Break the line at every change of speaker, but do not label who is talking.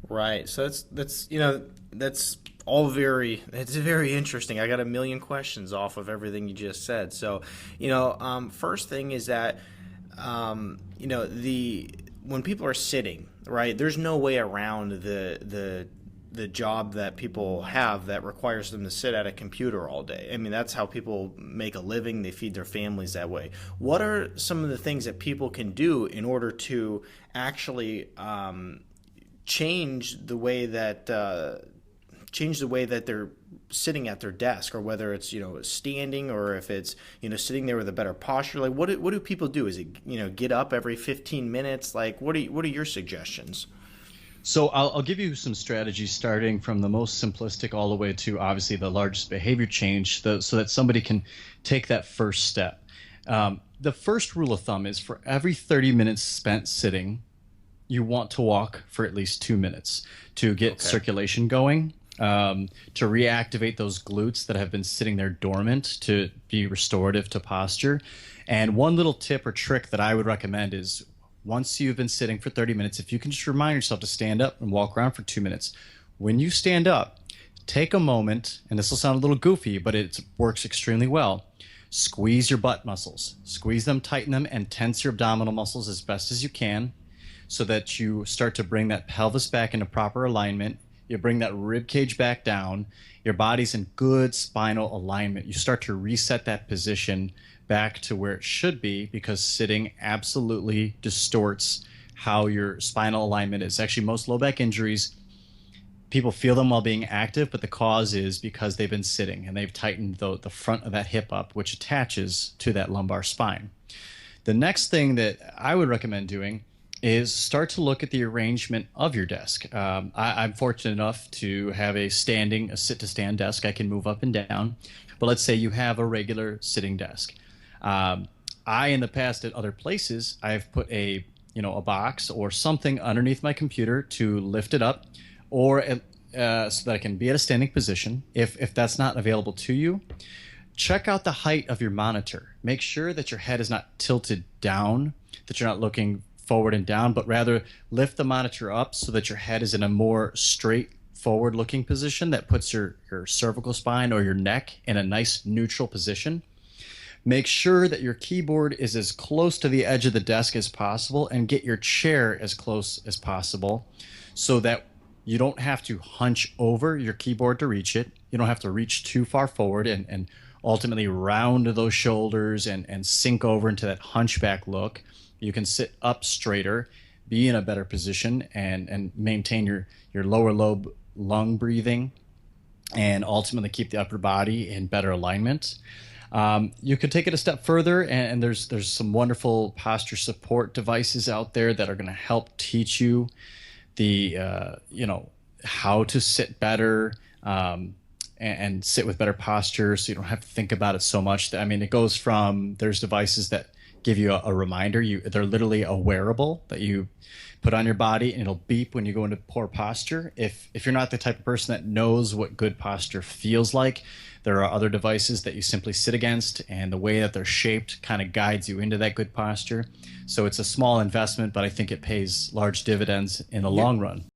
Right. So that's all very it's very interesting. I got a million questions off of everything you just said. So, first thing is that the when people are sitting, right, there's no way around the job that people have that requires them to sit at a computer all day. I mean, that's how people make a living. They feed their families that way. What are some of the things that people can do in order to actually change the way that they're sitting at their desk, or whether it's standing, or if it's sitting there with a better posture? Like, what do people do? Is it get up every 15 minutes? Like, what are your suggestions?
So I'll give you some strategies starting from the most simplistic all the way to obviously the largest behavior change, so that somebody can take that first step. The first rule of thumb is for every 30 minutes spent sitting, you want to walk for at least 2 minutes to get
Okay.
circulation going, to reactivate those glutes that have been sitting there dormant, to be restorative to posture. And one little tip or trick that I would recommend is once you've been sitting for 30 minutes, if you can just remind yourself to stand up and walk around for 2 minutes. When you stand up, take a moment, and this will sound a little goofy, but it works extremely well. Squeeze your butt muscles, squeeze them, tighten them, and tense your abdominal muscles as best as you can, so that you start to bring that pelvis back into proper alignment. You bring that rib cage back down. Your body's in good spinal alignment. You start to reset that position back to where it should be, because sitting absolutely distorts how your spinal alignment is. Actually, most low back injuries, people feel them while being active, but the cause is because they've been sitting and they've tightened the front of that hip up, which attaches to that lumbar spine. The next thing that I would recommend doing is start to look at the arrangement of your desk. I'm fortunate enough to have a sit to stand desk. I can move up and down. But let's say you have a regular sitting desk. In the past at other places, I've put a box or something underneath my computer to lift it up, or so that I can be at a standing position. If that's not available to you, check out the height of your monitor. Make sure that your head is not tilted down, that you're not looking forward and down, but rather lift the monitor up so that your head is in a more straight forward looking position that puts your cervical spine or your neck in a nice neutral position. Make sure that your keyboard is as close to the edge of the desk as possible, and get your chair as close as possible so that you don't have to hunch over your keyboard to reach it. You don't have to reach too far forward and ultimately round those shoulders and sink over into that hunchback look. You can sit up straighter, be in a better position, and maintain your lower lobe lung breathing, and ultimately keep the upper body in better alignment. You could take it a step further, and there's some wonderful posture support devices out there that are going to help teach you the how to sit better, and sit with better posture, so you don't have to think about it so much. I mean, it goes from, there's devices that give you a reminder. They're literally a wearable that you put on your body, and it'll beep when you go into poor posture. If you're not the type of person that knows what good posture feels like, there are other devices that you simply sit against, and the way that they're shaped kind of guides you into that good posture. So it's a small investment, but I think it pays large dividends in the long run.